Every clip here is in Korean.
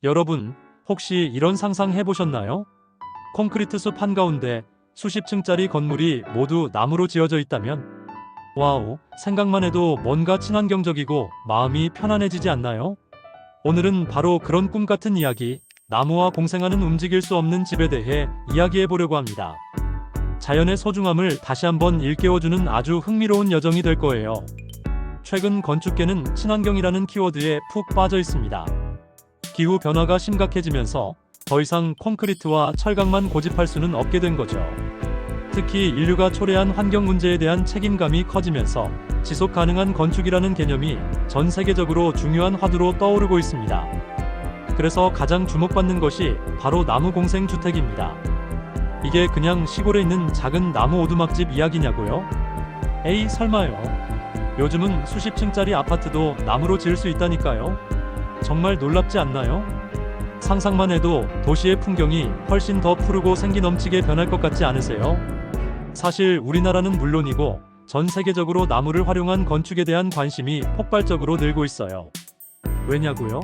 여러분, 혹시 이런 상상 해보셨나요? 콘크리트 숲 한가운데 수십 층짜리 건물이 모두 나무로 지어져 있다면? 와우, 생각만 해도 뭔가 친환경적이고 마음이 편안해지지 않나요? 오늘은 바로 그런 꿈 같은 이야기, 나무와 공생하는 움직일 수 없는 집에 대해 이야기해 보려고 합니다. 자연의 소중함을 다시 한번 일깨워주는 아주 흥미로운 여정이 될 거예요. 최근 건축계는 친환경이라는 키워드에 푹 빠져 있습니다. 기후 변화가 심각해지면서 더 이상 콘크리트와 철강만 고집할 수는 없게 된 거죠. 특히 인류가 초래한 환경 문제에 대한 책임감이 커지면서 지속 가능한 건축이라는 개념이 전 세계적으로 중요한 화두로 떠오르고 있습니다. 그래서 가장 주목받는 것이 바로 나무 공생 주택입니다. 이게 그냥 시골에 있는 작은 나무 오두막집 이야기냐고요? 에이, 설마요. 요즘은 수십 층짜리 아파트도 나무로 지을 수 있다니까요. 정말 놀랍지 않나요? 상상만 해도 도시의 풍경이 훨씬 더 푸르고 생기 넘치게 변할 것 같지 않으세요? 사실 우리나라는 물론이고 전 세계적으로 나무를 활용한 건축에 대한 관심이 폭발적으로 늘고 있어요. 왜냐고요?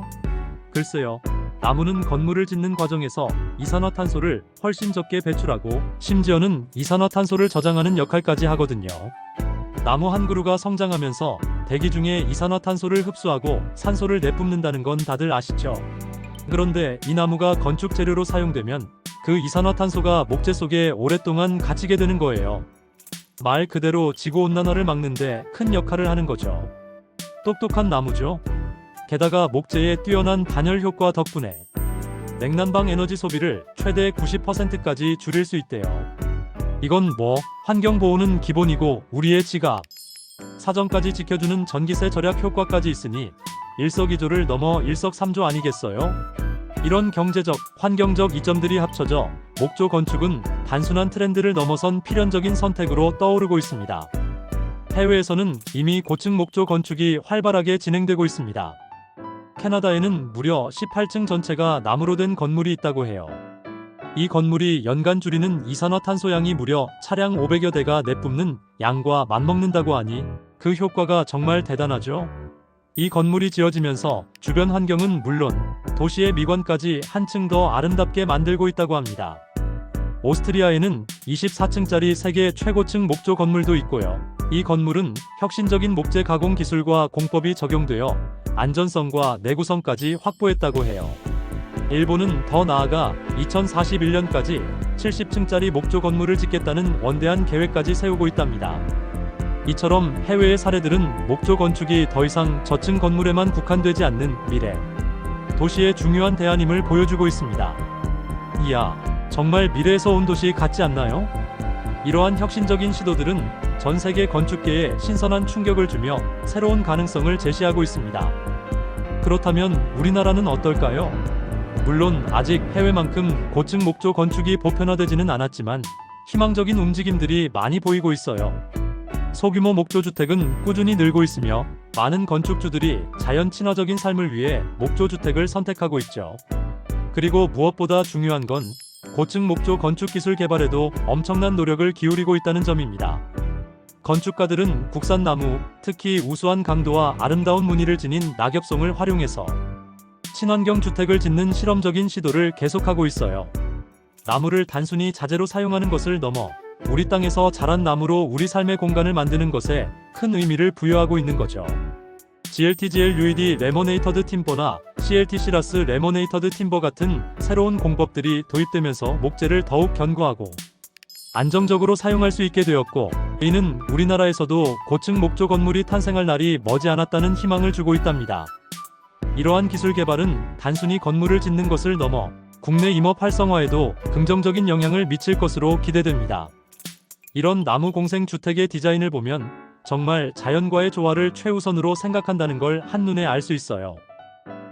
글쎄요. 나무는 건물을 짓는 과정에서 이산화탄소를 훨씬 적게 배출하고 심지어는 이산화탄소를 저장하는 역할까지 하거든요. 나무 한 그루가 성장하면서 대기 중에 이산화탄소를 흡수하고 산소를 내뿜는다는 건 다들 아시죠? 그런데 이 나무가 건축 재료로 사용되면 그 이산화탄소가 목재 속에 오랫동안 갇히게 되는 거예요. 말 그대로 지구온난화를 막는데 큰 역할을 하는 거죠. 똑똑한 나무죠. 게다가 목재의 뛰어난 단열 효과 덕분에 냉난방 에너지 소비를 최대 90%까지 줄일 수 있대요. 이건 뭐 환경보호는 기본이고 우리의 지갑, 사정까지 지켜주는 전기세 절약 효과까지 있으니 일석이조를 넘어 일석삼조 아니겠어요? 이런 경제적, 환경적 이점들이 합쳐져 목조 건축은 단순한 트렌드를 넘어선 필연적인 선택으로 떠오르고 있습니다. 해외에서는 이미 고층 목조 건축이 활발하게 진행되고 있습니다. 캐나다에는 무려 18층 전체가 나무로 된 건물이 있다고 해요. 이 건물이 연간 줄이는 이산화탄소량이 무려 차량 500여 대가 내뿜는 양과 맞먹는다고 하니 그 효과가 정말 대단하죠. 이 건물이 지어지면서 주변 환경은 물론 도시의 미관까지 한층 더 아름답게 만들고 있다고 합니다. 오스트리아에는 24층짜리 세계 최고층 목조 건물도 있고요. 이 건물은 혁신적인 목재 가공 기술과 공법이 적용되어 안전성과 내구성까지 확보했다고 해요. 일본은 더 나아가 2041년까지 70층짜리 목조 건물을 짓겠다는 원대한 계획까지 세우고 있답니다. 이처럼 해외의 사례들은 목조 건축이 더 이상 저층 건물에만 국한되지 않는 미래, 도시의 중요한 대안임을 보여주고 있습니다. 이야, 정말 미래에서 온 도시 같지 않나요? 이러한 혁신적인 시도들은 전 세계 건축계에 신선한 충격을 주며 새로운 가능성을 제시하고 있습니다. 그렇다면 우리나라는 어떨까요? 물론 아직 해외만큼 고층 목조 건축이 보편화되지는 않았지만 희망적인 움직임들이 많이 보이고 있어요. 소규모 목조 주택은 꾸준히 늘고 있으며 많은 건축주들이 자연 친화적인 삶을 위해 목조 주택을 선택하고 있죠. 그리고 무엇보다 중요한 건 고층 목조 건축 기술 개발에도 엄청난 노력을 기울이고 있다는 점입니다. 건축가들은 국산 나무, 특히 우수한 강도와 아름다운 무늬를 지닌 낙엽송을 활용해서 친환경 주택을 짓는 실험적인 시도를 계속하고 있어요. 나무를 단순히 자재로 사용하는 것을 넘어 우리 땅에서 자란 나무로 우리 삶의 공간을 만드는 것에 큰 의미를 부여하고 있는 거죠. GLTGL UED 레모네이터드 팀버나 CLT-시라스 레모네이터드 팀버 같은 새로운 공법들이 도입되면서 목재를 더욱 견고하고 안정적으로 사용할 수 있게 되었고, 이는 우리나라에서도 고층 목조 건물이 탄생할 날이 머지않았다는 희망을 주고 있답니다. 이러한 기술 개발은 단순히 건물을 짓는 것을 넘어 국내 임업 활성화에도 긍정적인 영향을 미칠 것으로 기대됩니다. 이런 나무 공생 주택의 디자인을 보면 정말 자연과의 조화를 최우선으로 생각한다는 걸 한눈에 알 수 있어요.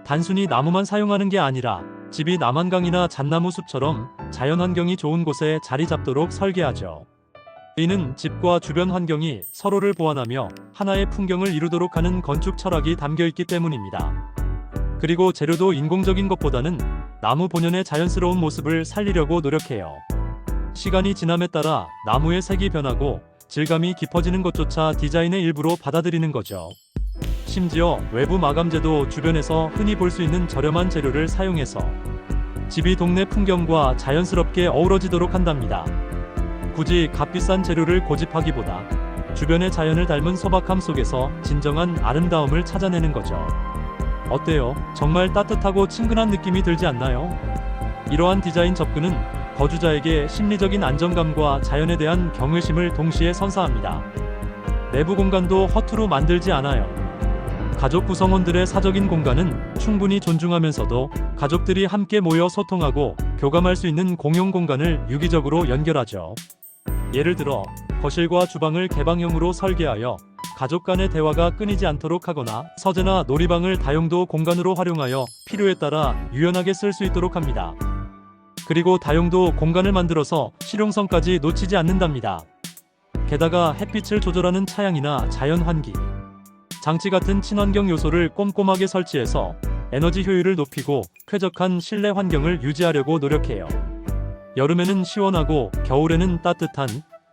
단순히 나무만 사용하는 게 아니라 집이 남한강이나 잣나무 숲처럼 자연 환경이 좋은 곳에 자리 잡도록 설계하죠. 이는 집과 주변 환경이 서로를 보완하며 하나의 풍경을 이루도록 하는 건축 철학이 담겨 있기 때문입니다. 그리고 재료도 인공적인 것보다는 나무 본연의 자연스러운 모습을 살리려고 노력해요. 시간이 지남에 따라 나무의 색이 변하고 질감이 깊어지는 것조차 디자인의 일부로 받아들이는 거죠. 심지어 외부 마감재도 주변에서 흔히 볼 수 있는 저렴한 재료를 사용해서 집이 동네 풍경과 자연스럽게 어우러지도록 한답니다. 굳이 값비싼 재료를 고집하기보다 주변의 자연을 닮은 소박함 속에서 진정한 아름다움을 찾아내는 거죠. 어때요? 정말 따뜻하고 친근한 느낌이 들지 않나요? 이러한 디자인 접근은 거주자에게 심리적인 안정감과 자연에 대한 경외심을 동시에 선사합니다. 내부 공간도 허투루 만들지 않아요. 가족 구성원들의 사적인 공간은 충분히 존중하면서도 가족들이 함께 모여 소통하고 교감할 수 있는 공용 공간을 유기적으로 연결하죠. 예를 들어 거실과 주방을 개방형으로 설계하여 가족 간의 대화가 끊이지 않도록 하거나 서재나 놀이방을 다용도 공간으로 활용하여 필요에 따라 유연하게 쓸 수 있도록 합니다. 그리고 다용도 공간을 만들어서 실용성까지 놓치지 않는답니다. 게다가 햇빛을 조절하는 차양이나 자연 환기, 장치 같은 친환경 요소를 꼼꼼하게 설치해서 에너지 효율을 높이고 쾌적한 실내 환경을 유지하려고 노력해요. 여름에는 시원하고 겨울에는 따뜻한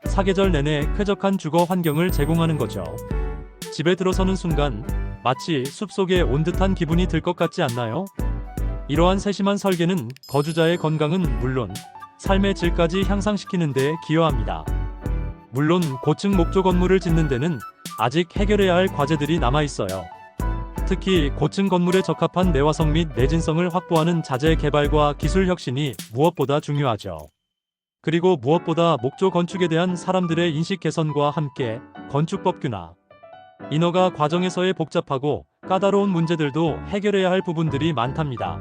사계절 내내 쾌적한 주거 환경을 제공하는 거죠. 집에 들어서는 순간 마치 숲속에 온 듯한 기분이 들 것 같지 않나요? 이러한 세심한 설계는 거주자의 건강은 물론 삶의 질까지 향상시키는 데 기여합니다. 물론 고층 목조 건물을 짓는 데는 아직 해결해야 할 과제들이 남아 있어요. 특히 고층 건물에 적합한 내화성 및 내진성을 확보하는 자재 개발과 기술 혁신이 무엇보다 중요하죠. 그리고 무엇보다 목조 건축에 대한 사람들의 인식 개선과 함께 건축법규나 인허가 과정에서의 복잡하고 까다로운 문제들도 해결해야 할 부분들이 많답니다.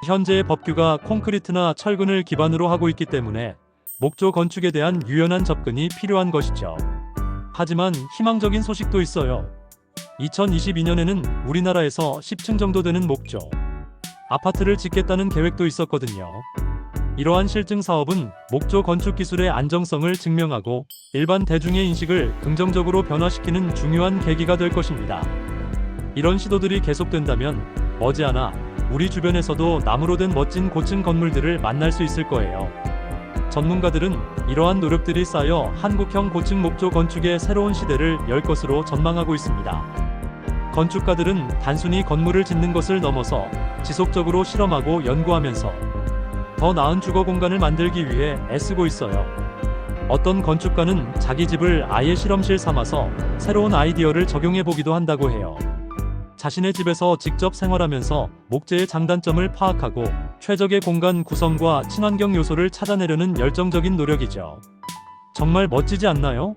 현재의 법규가 콘크리트나 철근을 기반으로 하고 있기 때문에 목조 건축에 대한 유연한 접근이 필요한 것이죠. 하지만 희망적인 소식도 있어요. 2022년에는 우리나라에서 10층 정도 되는 목조 아파트를 짓겠다는 계획도 있었거든요. 이러한 실증 사업은 목조 건축 기술의 안정성을 증명하고 일반 대중의 인식을 긍정적으로 변화시키는 중요한 계기가 될 것입니다. 이런 시도들이 계속된다면 머지않아 우리 주변에서도 나무로 된 멋진 고층 건물들을 만날 수 있을 거예요. 전문가들은 이러한 노력들이 쌓여 한국형 고층 목조 건축의 새로운 시대를 열 것으로 전망하고 있습니다. 건축가들은 단순히 건물을 짓는 것을 넘어서 지속적으로 실험하고 연구하면서 더 나은 주거 공간을 만들기 위해 애쓰고 있어요. 어떤 건축가는 자기 집을 아예 실험실 삼아서 새로운 아이디어를 적용해 보기도 한다고 해요. 자신의 집에서 직접 생활하면서 목재의 장단점을 파악하고 최적의 공간 구성과 친환경 요소를 찾아내려는 열정적인 노력이죠. 정말 멋지지 않나요?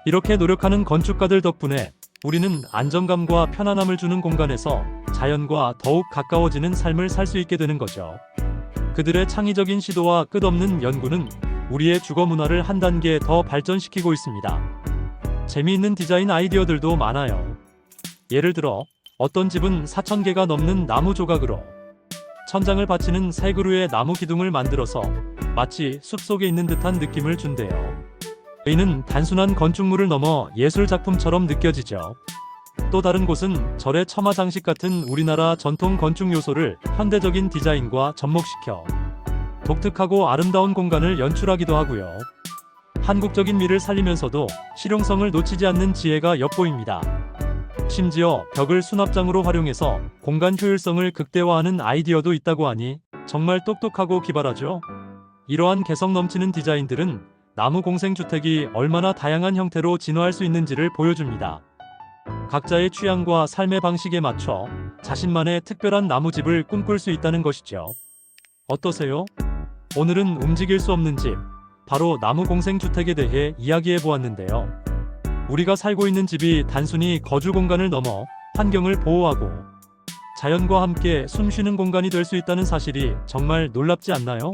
이렇게 노력하는 건축가들 덕분에 우리는 안정감과 편안함을 주는 공간에서 자연과 더욱 가까워지는 삶을 살 수 있게 되는 거죠. 그들의 창의적인 시도와 끝없는 연구는 우리의 주거 문화를 한 단계 더 발전시키고 있습니다. 재미있는 디자인 아이디어들도 많아요. 예를 들어 어떤 집은 4,000개가 넘는 나무 조각으로 천장을 받치는 새 그루의 나무 기둥을 만들어서 마치 숲속에 있는 듯한 느낌을 준대요. 이는 단순한 건축물을 넘어 예술 작품처럼 느껴지죠. 또 다른 곳은 절의 처마 장식 같은 우리나라 전통 건축 요소를 현대적인 디자인과 접목시켜 독특하고 아름다운 공간을 연출하기도 하고요. 한국적인 미를 살리면서도 실용성을 놓치지 않는 지혜가 엿보입니다. 심지어 벽을 수납장으로 활용해서 공간 효율성을 극대화하는 아이디어도 있다고 하니 정말 똑똑하고 기발하죠. 이러한 개성 넘치는 디자인들은 나무 공생주택이 얼마나 다양한 형태로 진화할 수 있는지를 보여줍니다. 각자의 취향과 삶의 방식에 맞춰 자신만의 특별한 나무집을 꿈꿀 수 있다는 것이죠. 어떠세요? 오늘은 움직일 수 없는 집, 바로 나무 공생주택에 대해 이야기해 보았는데요. 우리가 살고 있는 집이 단순히 거주 공간을 넘어 환경을 보호하고 자연과 함께 숨쉬는 공간이 될 수 있다는 사실이 정말 놀랍지 않나요?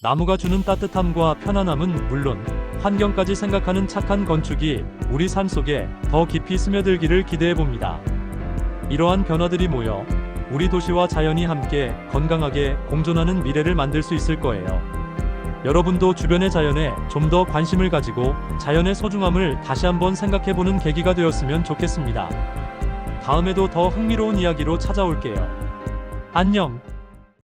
나무가 주는 따뜻함과 편안함은 물론 환경까지 생각하는 착한 건축이 우리 삶 속에 더 깊이 스며들기를 기대해 봅니다. 이러한 변화들이 모여 우리 도시와 자연이 함께 건강하게 공존하는 미래를 만들 수 있을 거예요. 여러분도 주변의 자연에 좀 더 관심을 가지고 자연의 소중함을 다시 한번 생각해보는 계기가 되었으면 좋겠습니다. 다음에도 더 흥미로운 이야기로 찾아올게요. 안녕!